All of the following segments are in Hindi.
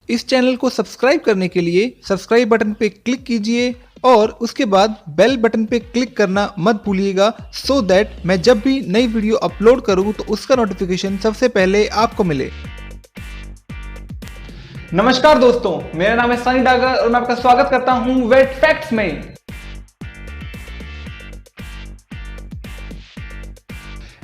इस चैनल को सब्सक्राइब करने के लिए सब्सक्राइब बटन पे क्लिक कीजिए और उसके बाद बेल बटन पे क्लिक करना मत भूलिएगा सो दैट मैं जब भी नई वीडियो अपलोड करूं तो उसका नोटिफिकेशन सबसे पहले आपको मिले। नमस्कार दोस्तों, मेरा नाम है सनी डागर और मैं आपका स्वागत करता हूं वेट फैक्ट्स में।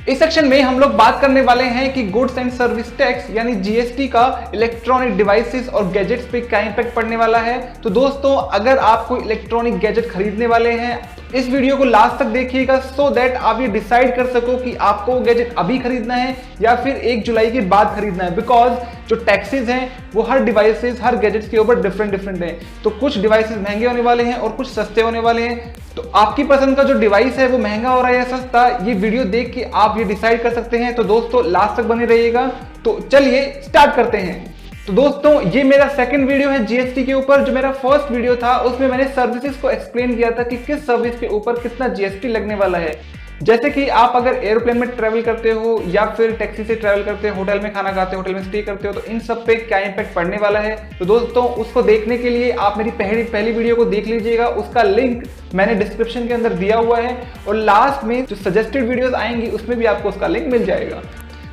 इस सेक्शन में हम लोग बात करने वाले हैं कि गुड्स एंड सर्विस टैक्स यानी जीएसटी का इलेक्ट्रॉनिक डिवाइसेस और गैजेट्स पे क्या इंपैक्ट पड़ने वाला है। तो दोस्तों, अगर आप कोई इलेक्ट्रॉनिक गैजेट खरीदने वाले हैं इस वीडियो को लास्ट तक देखिएगा सो दैट आप ये डिसाइड कर सको कि आपको गैजेट अभी खरीदना है या फिर 1 जुलाई के बाद खरीदना है। बिकॉज जो टैक्सेस हैं वो हर डिवाइसेस हर गैजेट्स के ऊपर डिफरेंट हैं। तो कुछ डिवाइसेस महंगे होने वाले हैं और कुछ सस्ते होने वाले हैं। तो आपकी पसंद का जो डिवाइस है वो महंगा हो रहा है या सस्ता, ये वीडियो देख के आप ये डिसाइड कर सकते हैं। तो दोस्तों लास्ट तक बने रहिएगा। तो चलिए स्टार्ट करते हैं। तो दोस्तों, ये मेरा सेकंड वीडियो है जीएसटी के ऊपर। जो मेरा फर्स्ट वीडियो था उसमें मैंने सर्विसेज को एक्सप्लेन किया था कि किस सर्विस के ऊपर कितना जीएसटी लगने वाला है। जैसे कि आप अगर एरोप्लेन में ट्रैवल करते हो या फिर टैक्सी से ट्रैवल करते हो, होटल में खाना खाते हो, होटल में स्टे करते हो, तो इन सब पे क्या इंपैक्ट पड़ने वाला है। तो दोस्तों, उसको देखने के लिए आप मेरी पहली वीडियो को देख लीजिएगा। उसका लिंक मैंने डिस्क्रिप्शन के अंदर दिया हुआ है और लास्ट में जो सजेस्टेड वीडियोस आएंगी उसमें भी आपको उसका लिंक मिल जाएगा।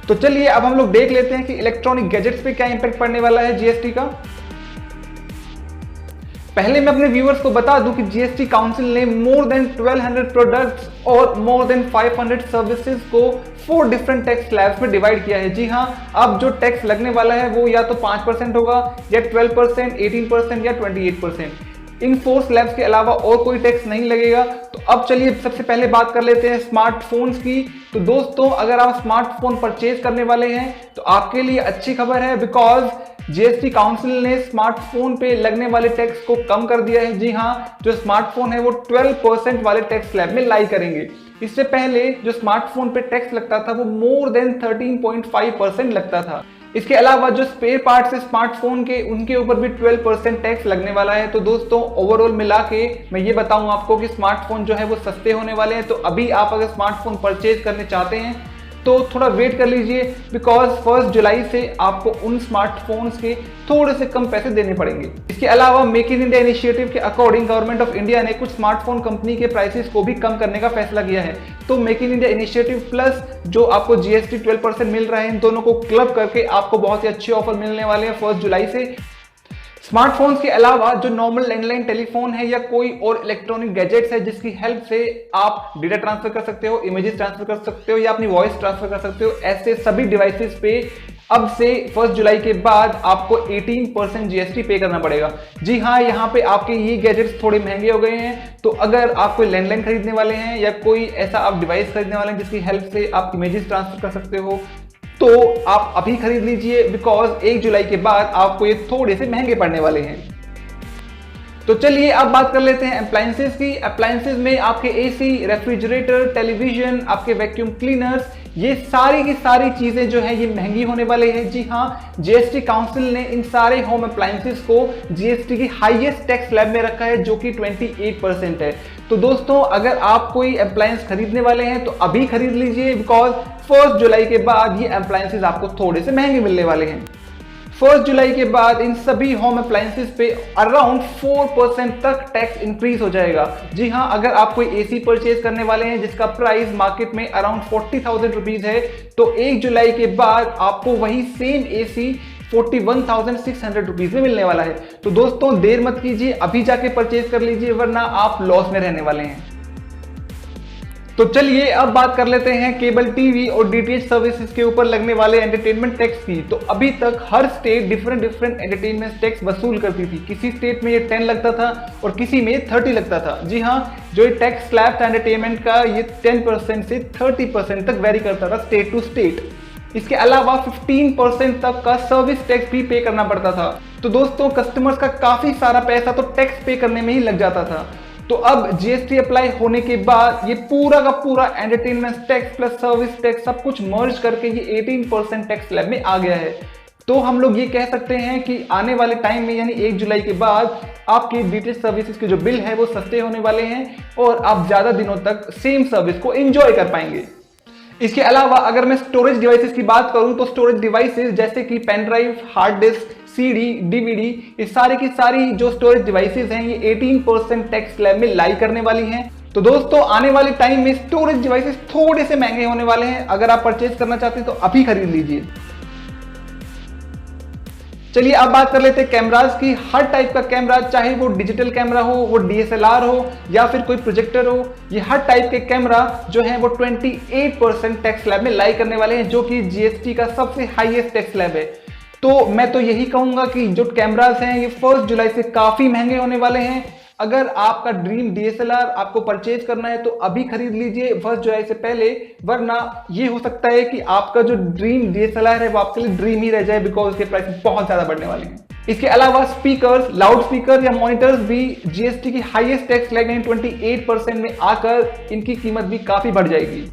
तो चलिए अब हम लोग देख लेते हैं कि इलेक्ट्रॉनिक गैजेट्स पे क्या इंपैक्ट पड़ने वाला है जीएसटी का। पहले मैं अपने व्यूअर्स को बता दूं कि जीएसटी काउंसिल ने मोर देन 1200 प्रोडक्ट्स और मोर देन 500 सर्विसेज को 4 डिफरेंट टैक्स स्लैब्स में डिवाइड किया है। जी हां, अब जो टैक्स लगने वाला है वो या तो 5% होगा या 12%, 18% या 28%। इन 4 स्लैब्स के अलावा और कोई टैक्स नहीं लगेगा। तो अब चलिए सबसे पहले बात कर लेते हैं स्मार्टफोन्स की। तो दोस्तों, अगर आप स्मार्टफोन परचेज करने वाले हैं तो आपके लिए अच्छी खबर है, बिकॉज जीएसटी काउंसिल ने स्मार्टफोन पे लगने वाले टैक्स को कम कर दिया है। जी हां, जो स्मार्टफोन है वो 12% वाले टैक्स स्लैब में लाई करेंगे। इससे पहले जो स्मार्टफोन पे टैक्स लगता था वो मोर देन 13.5% लगता था। इसके अलावा जो स्पेयर पार्ट्स है स्मार्टफोन के, उनके ऊपर भी 12% टैक्स लगने वाला है। तो दोस्तों, ओवरऑल मिला के मैं ये बताऊं आपको कि स्मार्टफोन जो है वो सस्ते होने वाले हैं। तो अभी आप अगर स्मार्टफोन परचेज करने चाहते हैं तो थोड़ा वेट कर लीजिए, बिकॉज 1 जुलाई से आपको उन स्मार्टफोन्स के थोड़े से कम पैसे देने पड़ेंगे। इसके अलावा मेक इन इंडिया इनिशिएटिव के अकॉर्डिंग गवर्नमेंट ऑफ इंडिया ने कुछ स्मार्टफोन कंपनी के प्राइसेस को भी कम करने का फैसला किया है। तो make in India initiative plus जो आपको जीएसटी 12% मिल रहा है, इन दोनों को क्लब करके आपको बहुत ही अच्छे ऑफर मिलने वाले हैं 1 जुलाई से। स्मार्टफोन्स के अलावा जो नॉर्मल लैंडलाइन टेलीफोन है या कोई और इलेक्ट्रॉनिक गैजेट्स है जिसकी हेल्प से आप डेटा ट्रांसफर कर सकते हो, इमेजेस ट्रांसफर कर सकते हो या अपनी वॉइस ट्रांसफर कर सकते हो, ऐसे सभी डिवाइसेस पे अब से 1 जुलाई के बाद आपको 18% जीएसटी पे करना पड़ेगा। जी हाँ, यहाँ पे आपके ये गैजेट्स थोड़े महंगे हो गए हैं। तो अगर आप कोई लैंडलाइन खरीदने वाले हैं या कोई ऐसा आप डिवाइस खरीदने वाले हैं जिसकी हेल्प से आप इमेजेस ट्रांसफर कर सकते हो, तो आप अभी खरीद लीजिए, बिकॉज 1 जुलाई के बाद आपको ये थोड़े से महंगे पड़ने वाले हैं। तो चलिए अब बात कर लेते हैं अप्लायंसेस की। अप्लायंसेस में आपके एसी, रेफ्रिजरेटर, टेलीविजन, आपके वैक्यूम क्लीनर्स, ये सारी की सारी चीजें जो है ये महंगी होने वाले हैं। जी हाँ, जीएसटी काउंसिल ने इन सारे होम अप्लायंसेस को जीएसटी की हाईएस्ट टैक्स स्लैब में रखा है जो कि 28% है। तो दोस्तों, अगर आप कोई अप्लायंस खरीदने वाले हैं तो अभी खरीद लीजिए, बिकॉज 1 जुलाई के बाद ये अप्लायंसेस आपको थोड़े से महंगे मिलने वाले हैं। 1 जुलाई के बाद इन सभी होम अप्लायंसेस पे अराउंड 4% तक टैक्स इंक्रीज हो जाएगा। जी हाँ, अगर आप कोई एसी परचेज करने वाले हैं जिसका प्राइस मार्केट में अराउंड 40,000 रुपीज है, तो 1 जुलाई के बाद आपको वही सेम एसी 41,600 रुपीज में मिलने वाला है। तो दोस्तों, देर मत कीजिए, अभी जाके परचेज कर लीजिए, वरना आप लॉस में रहने वाले हैं। तो चलिए अब बात कर लेते हैं केबल टीवी और डीटीएच सर्विसेज के ऊपर लगने वाले एंटरटेनमेंट टैक्स की। तो अभी तक हर स्टेट डिफरेंट एंटरटेनमेंट टैक्स वसूल करती थी। किसी स्टेट में ये 10 लगता था और किसी में 30 लगता था। जी हाँ, जो ये टैक्स स्लैब था एंटरटेनमेंट का, ये 10% से 30% तक वेरी करता था स्टेट टू स्टेट। इसके अलावा 15% तक का सर्विस टैक्स भी पे करना पड़ता था। तो दोस्तों, कस्टमर्स का काफी सारा पैसा तो टैक्स पे करने में ही लग जाता था। तो अब जीएसटी अप्लाई होने के बाद ये पूरा का पूरा entertainment tax plus service tax सब कुछ मर्ज करके ये 18% टैक्स स्लैब में आ गया है। तो हम लोग ये कह सकते हैं कि आने वाले टाइम में यानी 1 जुलाई के बाद आपकी डीटीएच सर्विसेज के जो बिल है वो सस्ते होने वाले हैं और आप ज्यादा दिनों तक सेम सर्विस को एंजॉय कर पाएंगे। इसके अलावा अगर मैं स्टोरेज डिवाइसेस की बात करूं तो स्टोरेज डिवाइसेस जैसे कि pen drive, hard disk, CD, DVD, ये सारी की सारी जो स्टोरेज डिवाइसेस हैं ये 18% टैक्स स्लैब में लाई करने वाली हैं। तो दोस्तों आने वाले टाइम में स्टोरेज डिवाइसेस थोड़े से महंगे होने वाले हैं। अगर आप परचेज करना चाहते हैं तो अभी खरीद लीजिए। चलिए अब बात कर लेते हैं कैमरास की। हर टाइप का कैमरा, चाहे वो डिजिटल कैमरा हो, वो डीएसएलआर हो या फिर कोई प्रोजेक्टर हो, ये हर टाइप के कैमरा जो है वो 28% टैक्स स्लैब में लाई करने वाले हैं, जो कि जीएसटी का सबसे हाईएस्ट टैक्स स्लैब है। तो मैं तो यही कहूंगा कि जो कैमरास हैं ये 1 जुलाई से काफी महंगे होने वाले हैं। अगर आपका ड्रीम डीएसएलआर आपको परचेज करना है तो अभी खरीद लीजिए 1 जुलाई से पहले, वरना ये हो सकता है कि आपका जो ड्रीम डीएसएलआर है वो आपके लिए ड्रीम ही रह जाए, बिकॉज उसके प्राइस बहुत ज्यादा बढ़ने वाले हैं। इसके अलावा स्पीकर्स, लाउड स्पीकर या मॉनिटर्स भी जीएसटी की हाईएस्ट टैक्स स्लैब यानी 28% में आकर इनकी कीमत भी काफी बढ़ जाएगी।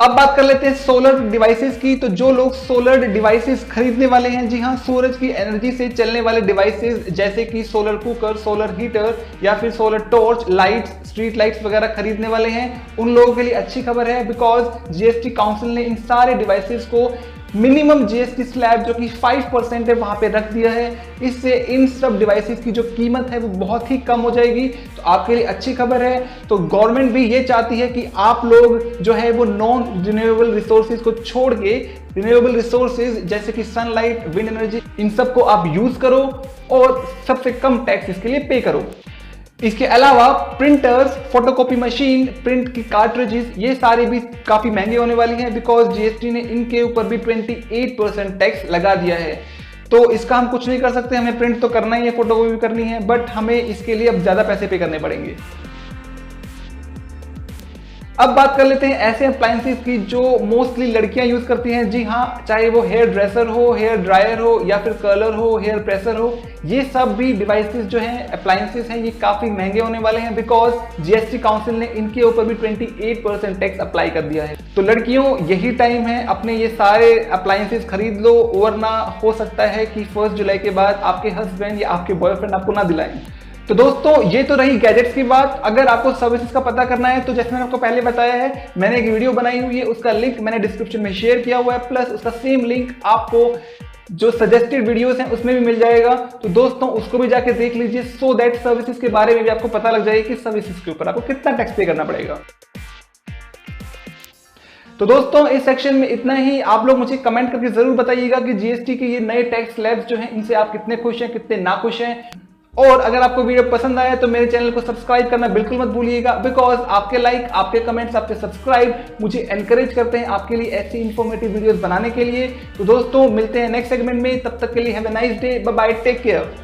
अब बात कर लेते हैं सोलर डिवाइसेस की। तो जो लोग सोलर डिवाइसेस खरीदने वाले हैं, जी हाँ, सूरज की एनर्जी से चलने वाले डिवाइसेस जैसे कि सोलर कुकर, सोलर हीटर या फिर solar torch, lights, street lights वगैरह खरीदने वाले हैं, उन लोगों के लिए अच्छी खबर है, बिकॉज जीएसटी काउंसिल ने इन सारे डिवाइसेस को मिनिमम जीएसटी स्लैब जो कि 5% है वहां पे रख दिया है। इससे इन सब डिवाइसेस की जो कीमत है वो बहुत ही कम हो जाएगी। तो आपके लिए अच्छी खबर है। तो गवर्नमेंट भी ये चाहती है कि आप लोग जो है वो नॉन रिन्यूएबल रिसोर्सेज को छोड़ के रिन्यूएबल रिसोर्सेज जैसे कि सनलाइट, विंड एनर्जी, इन सब को आप यूज करो और सबसे कम टैक्स इसके लिए पे करो। इसके अलावा प्रिंटर्स, फोटोकॉपी मशीन, प्रिंट की कार्ट्रिजेस, ये सारे भी काफी महंगे होने वाली हैं, बिकॉज जीएसटी ने इनके ऊपर भी 28% टैक्स लगा दिया है। तो इसका हम कुछ नहीं कर सकते, हमें प्रिंट तो करना ही है, फोटोकॉपी भी करनी है, बट हमें इसके लिए अब ज्यादा पैसे पे करने पड़ेंगे। अब बात कर लेते हैं ऐसे अप्लायंसेस की जो मोस्टली लड़कियां यूज करती हैं। जी हाँ, चाहे वो हेयर ड्रेसर हो, हेयर ड्रायर हो या फिर कर्लर हो, हेयर प्रेसर हो, ये सब भी डिवाइसेस जो हैं, अप्लायंसेस हैं, ये काफी महंगे होने वाले हैं, बिकॉज जीएसटी काउंसिल ने इनके ऊपर भी 28% टैक्स अप्लाई कर दिया है। तो लड़कियों, यही टाइम है, अपने ये सारे अप्लायंसेस खरीद लो, वरना हो सकता है कि 1 जुलाई के बाद आपके हस्बैंड या आपके बॉयफ्रेंड आपको ना दिलाएं। तो दोस्तों ये तो रही गैजेट्स की बात। अगर आपको सर्विसेज का पता करना है तो जैसे मैंने आपको पहले बताया है, मैंने एक वीडियो बनाई हुई है, उसका लिंक मैंने डिस्क्रिप्शन में शेयर किया हुआ है, प्लस उसका सेम लिंक आपको जो सजेस्टेड वीडियोस हैं उसमें भी मिल जाएगा। तो दोस्तों उसको भी जाके देख लीजिए, सो दैट सर्विसेज के बारे में भी आपको पता लग जाएगा कि सर्विसेज के ऊपर आपको कितना टैक्स पे करना पड़ेगा। तो दोस्तों इस सेक्शन में इतना ही। आप लोग मुझे कमेंट करके जरूर बताइएगा कि जीएसटी के ये नए टैक्स स्लैब्स जो हैं इनसे आप कितने खुश हैं, कितने नाखुश हैं। और अगर आपको वीडियो पसंद आया तो मेरे चैनल को सब्सक्राइब करना बिल्कुल मत भूलिएगा, बिकॉज आपके लाइक, आपके कमेंट्स, आपके सब्सक्राइब मुझे एनकरेज करते हैं आपके लिए ऐसी इंफॉर्मेटिव वीडियोस बनाने के लिए। तो दोस्तों मिलते हैं नेक्स्ट सेगमेंट में, तब तक के लिए have a nice day, bye bye, take care.